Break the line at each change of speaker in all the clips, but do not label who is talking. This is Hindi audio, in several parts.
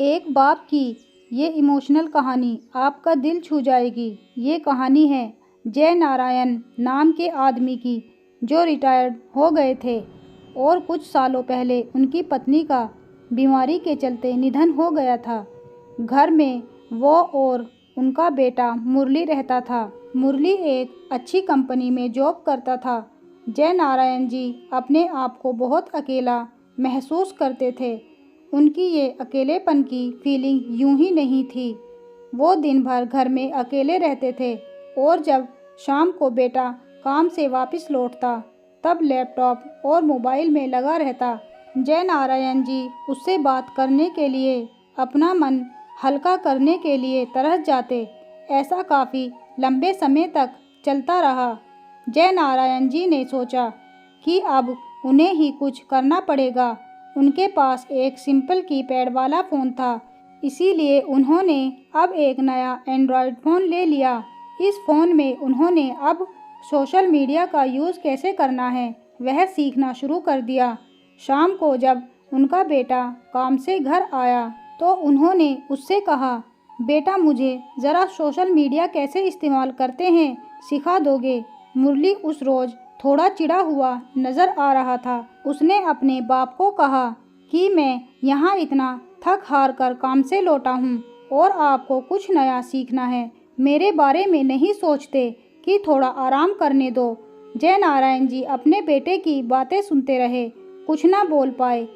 एक बाप की ये इमोशनल कहानी आपका दिल छू जाएगी। ये कहानी है जय नारायण नाम के आदमी की, जो रिटायर्ड हो गए थे और कुछ सालों पहले उनकी पत्नी का बीमारी के चलते निधन हो गया था। घर में वो और उनका बेटा मुरली रहता था। मुरली एक अच्छी कंपनी में जॉब करता था। जय नारायण जी अपने आप को बहुत अकेला महसूस करते थे। उनकी ये अकेलेपन की फीलिंग यूं ही नहीं थी। वो दिन भर घर में अकेले रहते थे और जब शाम को बेटा काम से वापस लौटता तब लैपटॉप और मोबाइल में लगा रहता। जय नारायण जी उससे बात करने के लिए, अपना मन हल्का करने के लिए तरस जाते। ऐसा काफ़ी लंबे समय तक चलता रहा। जय नारायण जी ने सोचा कि अब उन्हें ही कुछ करना पड़ेगा। उनके पास एक सिंपल कीपैड वाला फ़ोन था, इसीलिए उन्होंने अब एक नया एंड्रॉयड फ़ोन ले लिया। इस फ़ोन में उन्होंने अब सोशल मीडिया का यूज़ कैसे करना है वह सीखना शुरू कर दिया। शाम को जब उनका बेटा काम से घर आया तो उन्होंने उससे कहा, बेटा मुझे ज़रा सोशल मीडिया कैसे इस्तेमाल करते हैं सिखा दोगे? मुरली उस रोज़ थोड़ा चिढ़ा हुआ नज़र आ रहा था। उसने अपने बाप को कहा कि मैं यहाँ इतना थक हार कर काम से लौटा हूँ और आपको कुछ नया सीखना है, मेरे बारे में नहीं सोचते कि थोड़ा आराम करने दो। जय नारायण जी अपने बेटे की बातें सुनते रहे, कुछ ना बोल पाए।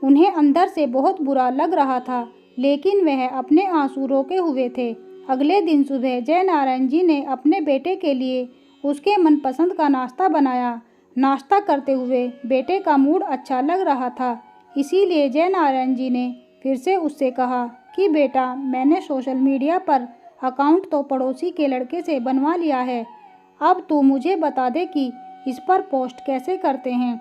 उन्हें अंदर से बहुत बुरा लग रहा था, लेकिन वह अपने आंसू रोके हुए थे। अगले दिन सुबह जय नारायण जी ने अपने बेटे के लिए उसके मनपसंद का नाश्ता बनाया। नाश्ता करते हुए बेटे का मूड अच्छा लग रहा था, इसीलिए जय नारायण जी ने फिर से उससे कहा कि बेटा मैंने सोशल मीडिया पर अकाउंट तो पड़ोसी के लड़के से बनवा लिया है, अब तू मुझे बता दे कि इस पर पोस्ट कैसे करते हैं।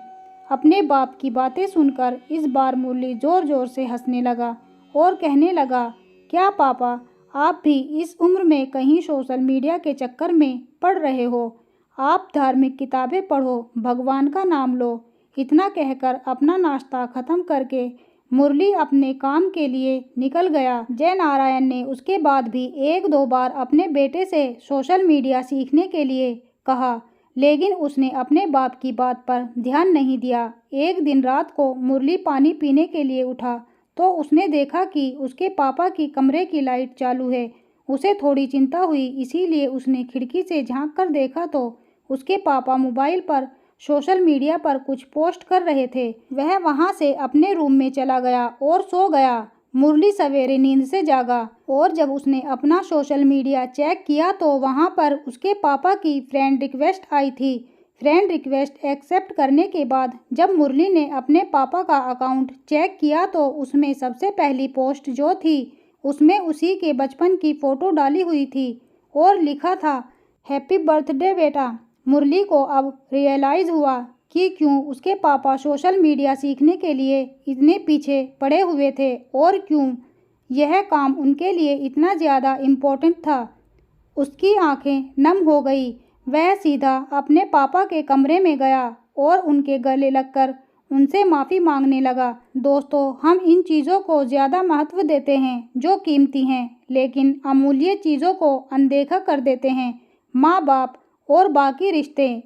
अपने बाप की बातें सुनकर इस बार मुरली ज़ोर ज़ोर से हंसने लगा और कहने लगा, क्या पापा आप भी इस उम्र में कहीं सोशल मीडिया के चक्कर में पड़ रहे हो? आप धार्मिक किताबें पढ़ो, भगवान का नाम लो। इतना कहकर अपना नाश्ता ख़त्म करके मुरली अपने काम के लिए निकल गया। जय नारायण ने उसके बाद भी एक दो बार अपने बेटे से सोशल मीडिया सीखने के लिए कहा, लेकिन उसने अपने बाप की बात पर ध्यान नहीं दिया। एक दिन रात को मुरली पानी पीने के लिए उठा तो उसने देखा कि उसके पापा की कमरे की लाइट चालू है। उसे थोड़ी चिंता हुई, इसीलिए उसने खिड़की से झांक कर देखा तो उसके पापा मोबाइल पर सोशल मीडिया पर कुछ पोस्ट कर रहे थे। वह वहां से अपने रूम में चला गया और सो गया। मुरली सवेरे नींद से जागा और जब उसने अपना सोशल मीडिया चेक किया तो वहां पर उसके पापा की फ्रेंड रिक्वेस्ट आई थी। फ्रेंड रिक्वेस्ट एक्सेप्ट करने के बाद जब मुरली ने अपने पापा का अकाउंट चेक किया तो उसमें सबसे पहली पोस्ट जो थी उसमें उसी के बचपन की फ़ोटो डाली हुई थी और लिखा था, हैप्पी बर्थडे बेटा। मुरली को अब रियलाइज़ हुआ कि क्यों उसके पापा सोशल मीडिया सीखने के लिए इतने पीछे पड़े हुए थे और क्यों यह काम उनके लिए इतना ज़्यादा इम्पोर्टेंट था। उसकी आंखें नम हो गई। वह सीधा अपने पापा के कमरे में गया और उनके गले लगकर उनसे माफ़ी मांगने लगा। दोस्तों, हम इन चीज़ों को ज़्यादा महत्व देते हैं जो कीमती हैं, लेकिन अमूल्य चीज़ों को अनदेखा कर देते हैं। माँ बाप और बाकी रिश्ते,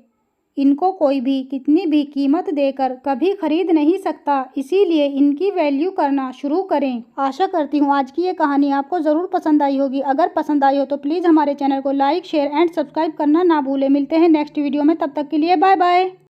इनको कोई भी कितनी भी कीमत देकर कभी खरीद नहीं सकता, इसीलिए इनकी वैल्यू करना शुरू करें। आशा करती हूँ आज की ये कहानी आपको ज़रूर पसंद आई होगी। अगर पसंद आई हो तो प्लीज़ हमारे चैनल को लाइक, शेयर एंड सब्सक्राइब करना ना भूलें। मिलते हैं नेक्स्ट वीडियो में, तब तक के लिए बाय बाय।